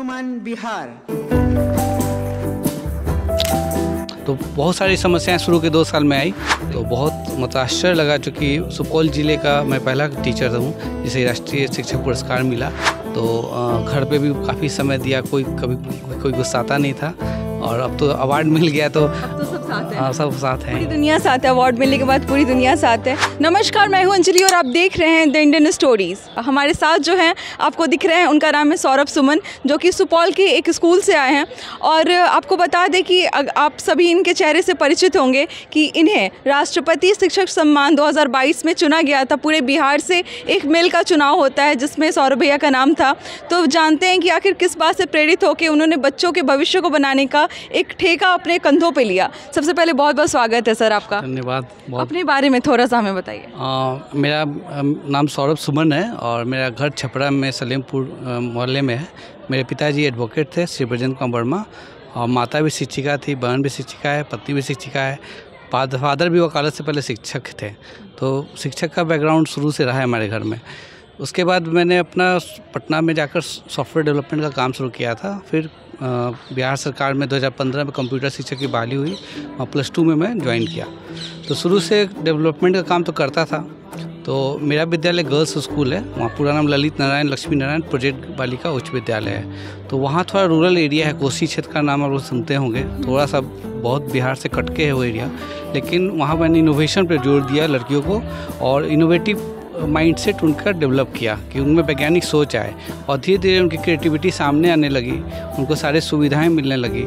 सुमन बिहार। तो बहुत सारी समस्याएं शुरू के 2 साल में आई, तो बहुत आश्चर्य लगा, चूँकि सुपौल ज़िले का मैं पहला टीचर हूँ जिसे राष्ट्रीय शिक्षक पुरस्कार मिला। तो घर पे भी काफ़ी समय दिया, कभी कोई गुस्साता नहीं था, और अब तो अवार्ड मिल गया तो अब तो सब साथ है। हाँ, सब साथ हैं। पूरी दुनिया साथ है, अवार्ड मिलने के बाद पूरी दुनिया साथ है। नमस्कार, मैं हूं अंजलि और आप देख रहे हैं द इंडियन स्टोरीज। हमारे साथ जो हैं आपको दिख रहे हैं, उनका नाम है सौरभ सुमन, जो कि सुपौल के एक स्कूल से आए हैं। और आपको बता दें कि आप सभी इनके चेहरे से परिचित होंगे कि इन्हें राष्ट्रपति शिक्षक सम्मान 2022 में चुना गया था। पूरे बिहार से एक मेल का चुनाव होता है जिसमें सौरभ भैया का नाम था। तो जानते हैं कि आखिर किस बात से प्रेरित होकर उन्होंने बच्चों के भविष्य को बनाने का एक ठेका अपने कंधों पे लिया। सबसे पहले बहुत बहुत स्वागत है सर आपका। धन्यवाद। अपने बारे में थोड़ा सा हमें बताइए। मेरा नाम सौरभ सुमन है और मेरा घर छपरा में सलेमपुर मोहल्ले में है। मेरे पिताजी एडवोकेट थे, श्री ब्रजेंद्र कुमार वर्मा, और माता भी शिक्षिका थी, बहन भी शिक्षिका है, पत्नी भी शिक्षिका है, फादर भी वकालत से पहले शिक्षक थे। तो शिक्षक का बैकग्राउंड शुरू से रहा है हमारे घर में। उसके बाद मैंने अपना पटना में जाकर सॉफ्टवेयर डेवलपमेंट का काम शुरू किया था। फिर बिहार सरकार में 2015 में कंप्यूटर शिक्षक की बहाली हुई और +2 में मैं ज्वाइन किया। तो शुरू से डेवलपमेंट का काम तो करता था। तो मेरा विद्यालय गर्ल्स स्कूल है, वहाँ पूरा नाम ललित नारायण लक्ष्मी नारायण प्रोजेक्ट बालिका उच्च विद्यालय है। तो वहाँ थोड़ा रूरल एरिया है, कोसी क्षेत्र का नाम आप लोग सुनते होंगे, थोड़ा सा बहुत बिहार से कटके है वो एरिया। लेकिन वहाँ मैंने इनोवेशन पर जोर दिया लड़कियों को, और इनोवेटिव माइंडसेट उनका डेवलप किया कि उनमें वैज्ञानिक सोच आए, और धीरे धीरे उनकी क्रिएटिविटी सामने आने लगी, उनको सारे सुविधाएं मिलने लगी,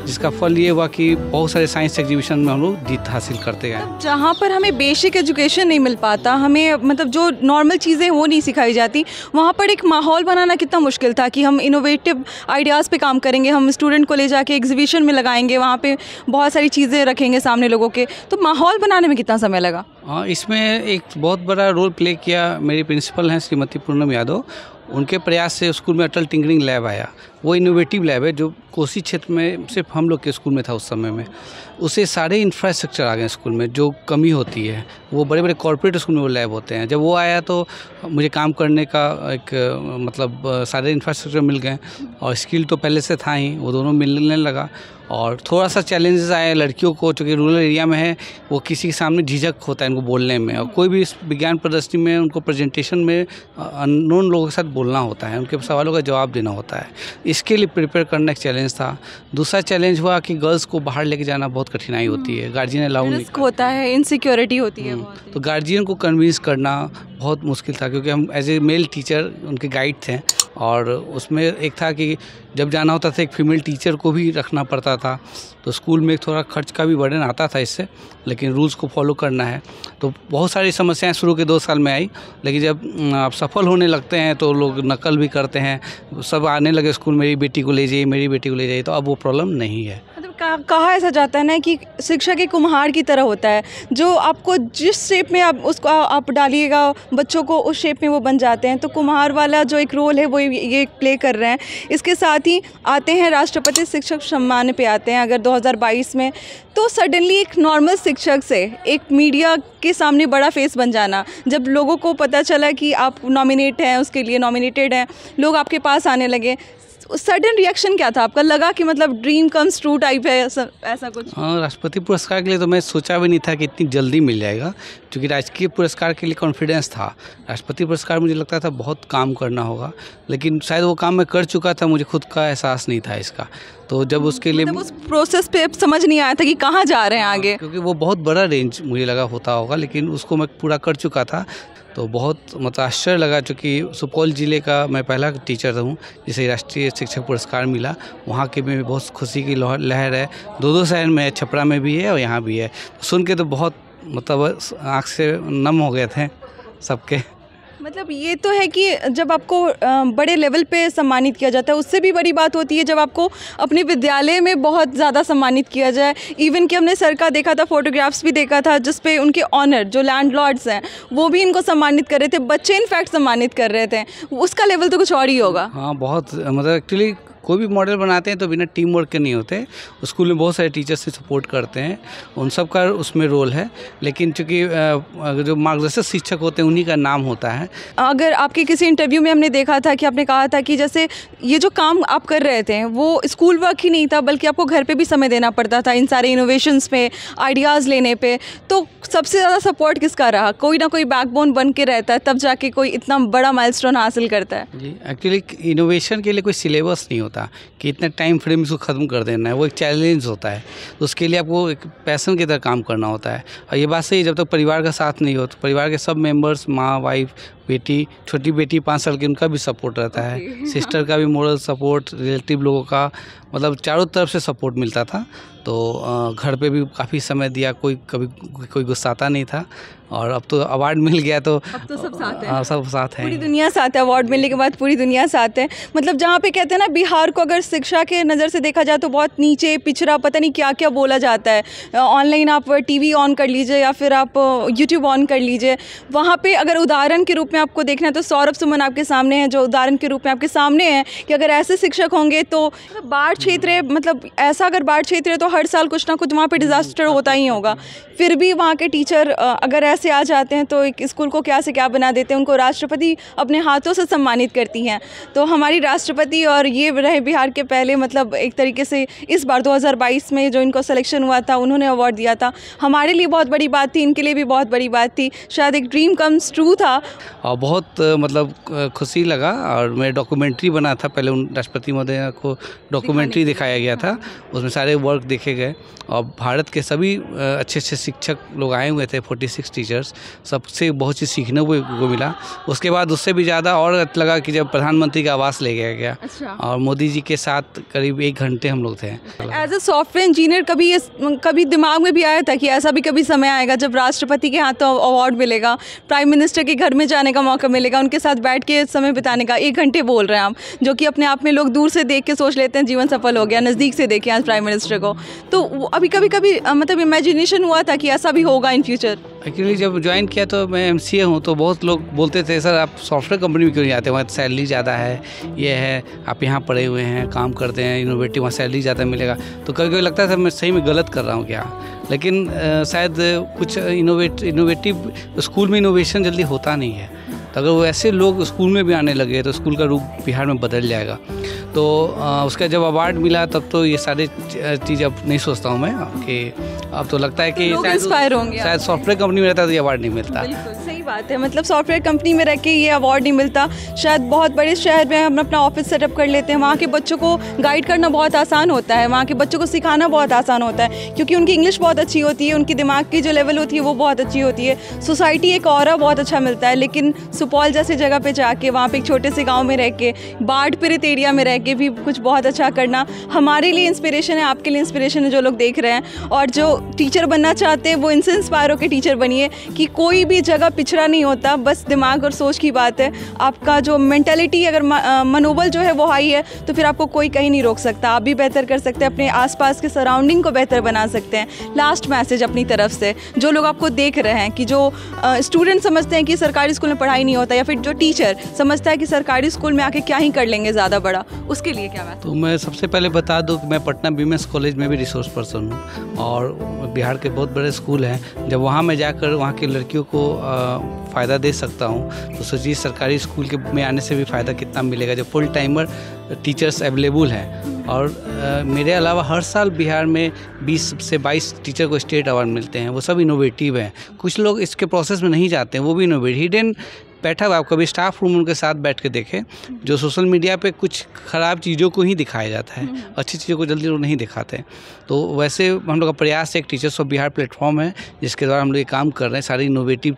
जिसका फल ये हुआ कि बहुत सारे साइंस एग्जीबिशन में हम लोग जीत हासिल करते गए। जहाँ पर हमें बेसिक एजुकेशन नहीं मिल पाता, हमें मतलब जो नॉर्मल चीज़ें वो नहीं सिखाई जाती, वहाँ पर एक माहौल बनाना कितना मुश्किल था कि हम इनोवेटिव आइडियाज़ पे काम करेंगे, हम स्टूडेंट को ले जाके एग्जीबिशन में लगाएंगे, वहाँ पे बहुत सारी चीज़ें रखेंगे सामने लोगों के। तो माहौल बनाने में कितना समय लगा? हाँ, इसमें एक बहुत बड़ा रोल प्ले किया मेरी प्रिंसिपल हैं श्रीमती पूनम यादव। उनके प्रयास से स्कूल में अटल टिंकरिंग लैब आया। वो इनोवेटिव लैब है जो कोसी क्षेत्र में सिर्फ हम लोग के स्कूल में था उस समय में। उससे सारे इंफ्रास्ट्रक्चर आ गए स्कूल में, जो कमी होती है वो बड़े बड़े कॉर्पोरेट स्कूल में वो लैब होते हैं। जब वो आया तो मुझे काम करने का एक सारे इंफ्रास्ट्रक्चर मिल गए, और स्किल तो पहले से था ही, वो दोनों मिलने लगा। और थोड़ा सा चैलेंजेस आए लड़कियों को, चूँकि रूरल एरिया में है, वो किसी के सामने झिझक होता है इनको बोलने में, और कोई भी इस विज्ञान प्रदर्शनी में उनको प्रेजेंटेशन में अननोन लोगों के साथ बोलना होता है, उनके सवालों का जवाब देना होता है। इसके लिए प्रिपेयर करना एक चैलेंज था। दूसरा चैलेंज हुआ कि गर्ल्स को बाहर लेके जाना बहुत कठिनाई होती है, गार्जियन अलाउ नहीं होता है, इनसिक्योरिटी होती है बहुत। तो गार्जियन को कन्विंस करना बहुत मुश्किल था, क्योंकि हम एज ए मेल टीचर उनके गाइड थे, और उसमें एक था कि जब जाना होता था एक फीमेल टीचर को भी रखना पड़ता था। तो स्कूल में थोड़ा खर्च का भी बर्डन आता था इससे, लेकिन रूल्स को फॉलो करना है। तो बहुत सारी समस्याएं शुरू के 2 साल में आई, लेकिन जब आप सफल होने लगते हैं तो लोग नकल भी करते हैं, सब आने लगे स्कूल, मेरी बेटी को ले जाइए, मेरी बेटी को ले जाइए। तो अब वो प्रॉब्लम नहीं है। कहा ऐसा जाता है ना कि शिक्षक एक कुम्हार की तरह होता है, जो आपको जिस शेप में आप डालिएगा बच्चों को, उस शेप में वो बन जाते हैं। तो कुम्हार वाला जो एक रोल है वो ये प्ले कर रहे हैं। इसके साथ ही आते हैं राष्ट्रपति शिक्षक सम्मान पे आते हैं अगर 2022 में, तो सडनली एक नॉर्मल शिक्षक से एक मीडिया के सामने बड़ा फेस बन जाना, जब लोगों को पता चला कि आप नॉमिनेट हैं, उसके लिए नॉमिनेटेड हैं, लोग आपके पास आने लगे, सडन रिएक्शन क्या था आपका? लगा कि मतलब ड्रीम कम्स ट्रू टाइप है ऐसा कुछ? हाँ, राष्ट्रपति पुरस्कार के लिए तो मैं सोचा भी नहीं था कि इतनी जल्दी मिल जाएगा, क्योंकि राजकीय पुरस्कार के लिए कॉन्फिडेंस था। राष्ट्रपति पुरस्कार मुझे लगता था बहुत काम करना होगा, लेकिन शायद वो काम मैं कर चुका था, मुझे खुद का एहसास नहीं था इसका। तो जब उसके लिए उस प्रोसेस पे समझ नहीं आया था कि कहाँ जा रहे हैं आगे, क्योंकि वो बहुत बड़ा रेंज मुझे लगा होता होगा, लेकिन उसको मैं पूरा कर चुका था। तो बहुत आश्चर्य लगा, चूँकि सुपौल ज़िले का मैं पहला टीचर हूँ जिसे राष्ट्रीय शिक्षक पुरस्कार मिला। वहाँ के में बहुत खुशी की लहर है। 2 शहर में है, छपरा में भी है और यहाँ भी है। सुन के तो बहुत आँख से नम हो गए थे सबके। मतलब ये तो है कि जब आपको बड़े लेवल पे सम्मानित किया जाता है, उससे भी बड़ी बात होती है जब आपको अपने विद्यालय में बहुत ज़्यादा सम्मानित किया जाए। इवन कि हमने सर का देखा था, फोटोग्राफ्स भी देखा था, जिस पे उनके ऑनर जो लैंडलॉर्ड्स हैं वो भी इनको सम्मानित कर रहे थे, बच्चे इनफैक्ट सम्मानित कर रहे थे। उसका लेवल तो कुछ और ही होगा। हाँ, बहुत एक्चुअली कोई भी मॉडल बनाते हैं तो बिना टीम वर्क के नहीं होते। स्कूल में बहुत सारे टीचर्स से सपोर्ट करते हैं, उन सब का उसमें रोल है, लेकिन चूँकि जो मार्गदर्शक शिक्षक होते हैं उन्हीं का नाम होता है। अगर आपके किसी इंटरव्यू में हमने देखा था कि आपने कहा था कि जैसे ये जो काम आप कर रहे थे वो स्कूल वर्क ही नहीं था, बल्कि आपको घर पे भी समय देना पड़ता था इन सारे इनोवेशंस पे, आइडियाज़ लेने पे। तो सबसे ज़्यादा सपोर्ट किसका रहा? कोई ना कोई बैकबोन बन के रहता है, तब जाके कोई इतना बड़ा माइलस्टोन हासिल करता है। जी, एक्चुअली इनोवेशन के लिए कोई सिलेबस नहीं होता कि इतना टाइम फ्रेम इसको ख़त्म कर देना है, वो एक चैलेंज होता है। तो उसके लिए आपको एक पैशन की तरह काम करना होता है। और ये बात सही, जब तक परिवार का साथ नहीं हो तो परिवार के सब मेंबर्स, माँ, वाइफ, बेटी, छोटी बेटी 5 साल की, उनका भी सपोर्ट रहता है, सिस्टर का भी मोरल सपोर्ट, रिलेटिव लोगों का, मतलब चारों तरफ से सपोर्ट मिलता था। तो घर पे भी काफ़ी समय दिया, कोई गुस्साता नहीं था। और अब तो अवार्ड मिल गया तो अब तो सब साथ हैं। हाँ, सब साथ हैं, पूरी दुनिया साथ है। अवार्ड मिलने के बाद पूरी दुनिया साथ है। मतलब जहाँ पे कहते हैं ना, बिहार को अगर शिक्षा के नज़र से देखा जाए तो बहुत नीचे, पिछड़ा, पता नहीं क्या क्या बोला जाता है। ऑनलाइन आप टीवी ऑन कर लीजिए या फिर आप यूट्यूब ऑन कर लीजिए, वहाँ पे अगर उदाहरण के रूप में आपको देखना है तो सौरभ सुमन आपके सामने हैं, जो उदाहरण के रूप में आपके सामने हैं कि अगर ऐसे शिक्षक होंगे तो बाढ़ क्षेत्र है, मतलब ऐसा अगर बाढ़ क्षेत्र है तो हर साल कुछ ना कुछ वहाँ पे डिज़ास्टर होता ही होगा। फिर भी वहाँ के टीचर अगर ऐसे आ जाते हैं तो एक स्कूल को क्या से क्या बना देते हैं। उनको राष्ट्रपति अपने हाथों से सम्मानित करती हैं। तो हमारी राष्ट्रपति और ये रहे बिहार के पहले, मतलब एक तरीके से इस बार 2022 में जो इनको सिलेक्शन हुआ था, उन्होंने अवार्ड दिया था। हमारे लिए बहुत बड़ी बात थी, इनके लिए भी बहुत बड़ी बात थी, शायद एक ड्रीम कम्स ट्रू था। और बहुत मतलब खुशी लगा। और मैं डॉक्यूमेंट्री बना था, पहले उन राष्ट्रपति महोदय को डॉक्यूमेंट्री दिखाया गया था, उसमें सारे वर्क देखे गए। और भारत के सभी अच्छे अच्छे शिक्षक लोग आए हुए थे, 46 टीचर्स, सबसे बहुत चीज़ सीखने को मिला। उसके बाद उससे भी ज़्यादा और लगा कि जब प्रधानमंत्री का आवास ले गया अच्छा। और मोदी जी के साथ करीब 1 घंटे हम लोग थे। एज ए सॉफ्टवेयर इंजीनियर कभी दिमाग में भी आया था कि ऐसा भी कभी समय आएगा जब राष्ट्रपति के हाथों अवार्ड मिलेगा, प्राइम मिनिस्टर के घर में जाने का मौका मिलेगा, उनके साथ बैठ के समय बिताने का? 1 घंटे बोल रहे हैं आप, जो कि अपने आप में लोग दूर से देख के सोच लेते हैं जीवन सफल हो गया, नज़दीक से देखें आज प्राइम मिनिस्टर को। तो अभी कभी मतलब इमेजिनेशन हुआ था कि ऐसा भी होगा इन फ्यूचर? एक्चुअली जब ज्वाइन किया तो मैं MCA हूँ, तो बहुत लोग बोलते थे सर आप सॉफ्टवेयर कंपनी में क्यों नहीं आते, वहाँ सैलरी ज़्यादा है, ये है, आप यहाँ पढ़े हुए हैं, काम करते हैं, इनोवेटिव, वहाँ सैलरी ज़्यादा मिलेगा। तो कभी कभी लगता था मैं सही में गलत कर रहा हूँ क्या। लेकिन शायद कुछ इनोवेटिव स्कूल में इनोवेशन जल्दी होता नहीं है। तो अगर वो ऐसे लोग स्कूल में भी आने लगे तो स्कूल का रूप बिहार में बदल जाएगा। तो उसका जब अवार्ड मिला तब तो ये सारी चीज़ अब नहीं सोचता हूँ मैं, कि अब तो लगता है कि शायद सॉफ्टवेयर कंपनी में रहता तो ये अवार्ड नहीं मिलता। बिल्कुल सही बात है। मतलब सॉफ्टवेयर कंपनी में रह के ये अवार्ड नहीं मिलता। शायद बहुत बड़े शहर में हम अपना ऑफिस सेटअप कर लेते हैं, वहाँ के बच्चों को गाइड करना बहुत आसान होता है, वहाँ के बच्चों को सिखाना बहुत आसान होता है, क्योंकि उनकी इंग्लिश बहुत अच्छी होती है, उनकी दिमाग की जो लेवल होती है वो बहुत अच्छी होती है, सोसाइटी एक ऑरा बहुत अच्छा मिलता है। लेकिन सुपौल जैसे जगह पे जाके, वहाँ पे एक छोटे से गाँव में रह के, बाढ़ पीड़ित एरिया में रह के भी कुछ बहुत अच्छा करना हमारे लिए इंस्पिरेशन है, आपके लिए इंस्पिरेशन है जो लोग देख रहे हैं। और जो टीचर बनना चाहते हैं वो इनसे इंस्पायर होकर टीचर बनिए, कि कोई भी जगह पिछड़ा नहीं होता, बस दिमाग और सोच की बात है। आपका जो मेंटालिटी, अगर मनोबल जो है वो हाई है तो फिर आपको कोई कहीं नहीं रोक सकता। आप भी बेहतर कर सकते हैं, अपने आसपास के सराउंडिंग को बेहतर बना सकते हैं। लास्ट मैसेज अपनी तरफ से जो लोग आपको देख रहे हैं, कि जो स्टूडेंट समझते हैं कि सरकारी स्कूल में पढ़ाई नहीं होता, या फिर जो टीचर समझता है कि सरकारी स्कूल में आके क्या ही कर लेंगे ज़्यादा बड़ा, उसके लिए क्या बात? तो मैं सबसे पहले बता दूं कि मैं पटना BMS कॉलेज में भी रिसोर्स पर्सन हूँ, और बिहार के बहुत बड़े स्कूल हैं। जब वहाँ मैं जाकर वहाँ की लड़कियों को फ़ायदा दे सकता हूँ तो सोचिए सरकारी स्कूल के में आने से भी फ़ायदा कितना मिलेगा, जो फुल टाइमर टीचर्स अवेलेबल हैं। और मेरे अलावा हर साल बिहार में 20 से 22 टीचर को स्टेट अवार्ड मिलते हैं, वो सब इनोवेटिव हैं। कुछ लोग इसके प्रोसेस में नहीं जाते हैं, वो भी इनोवेटिव हिडन बैठा हुआ। आप कभी स्टाफ रूम उनके साथ बैठ के देखें, जो सोशल मीडिया पे कुछ ख़राब चीज़ों को ही दिखाया जाता है, अच्छी चीज़ों को जल्दी लोग नहीं दिखाते। तो वैसे हम लोग का प्रयास है, एक टीचर्स ऑफ बिहार प्लेटफॉर्म है, जिसके द्वारा हम लोग ये काम कर रहे हैं। सारी इनोवेटिव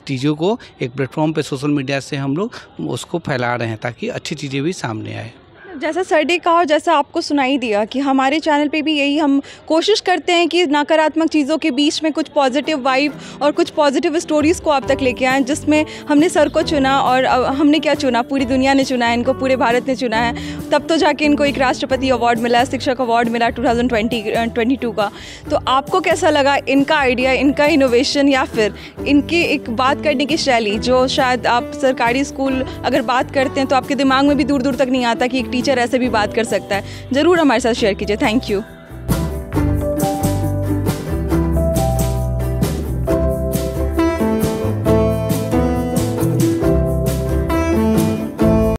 चीज़ों को एक प्लेटफॉर्म पे सोशल मीडिया से हम लोग उसको फैला रहे हैं, ताकि अच्छी चीज़ें भी सामने आए। जैसा सर ने कहा, जैसा आपको सुनाई दिया, कि हमारे चैनल पे भी यही हम कोशिश करते हैं कि नकारात्मक चीज़ों के बीच में कुछ पॉजिटिव वाइब और कुछ पॉजिटिव स्टोरीज़ को आप तक लेके आएँ, जिसमें हमने सर को चुना। और हमने क्या चुना, पूरी दुनिया ने चुना है इनको, पूरे भारत ने चुना है, तब तो जाके इनको एक राष्ट्रपति अवार्ड मिला, शिक्षक अवार्ड मिला 2022 का। तो आपको कैसा लगा इनका आइडिया, इनका इनोवेशन, या फिर इनकी एक बात करने की शैली, जो शायद आप सरकारी स्कूल अगर बात करते हैं तो आपके दिमाग में भी दूर दूर तक नहीं आता कि एक टीचर ऐसे भी बात कर सकता है, ज़रूर हमारे साथ शेयर कीजिए। Thank you.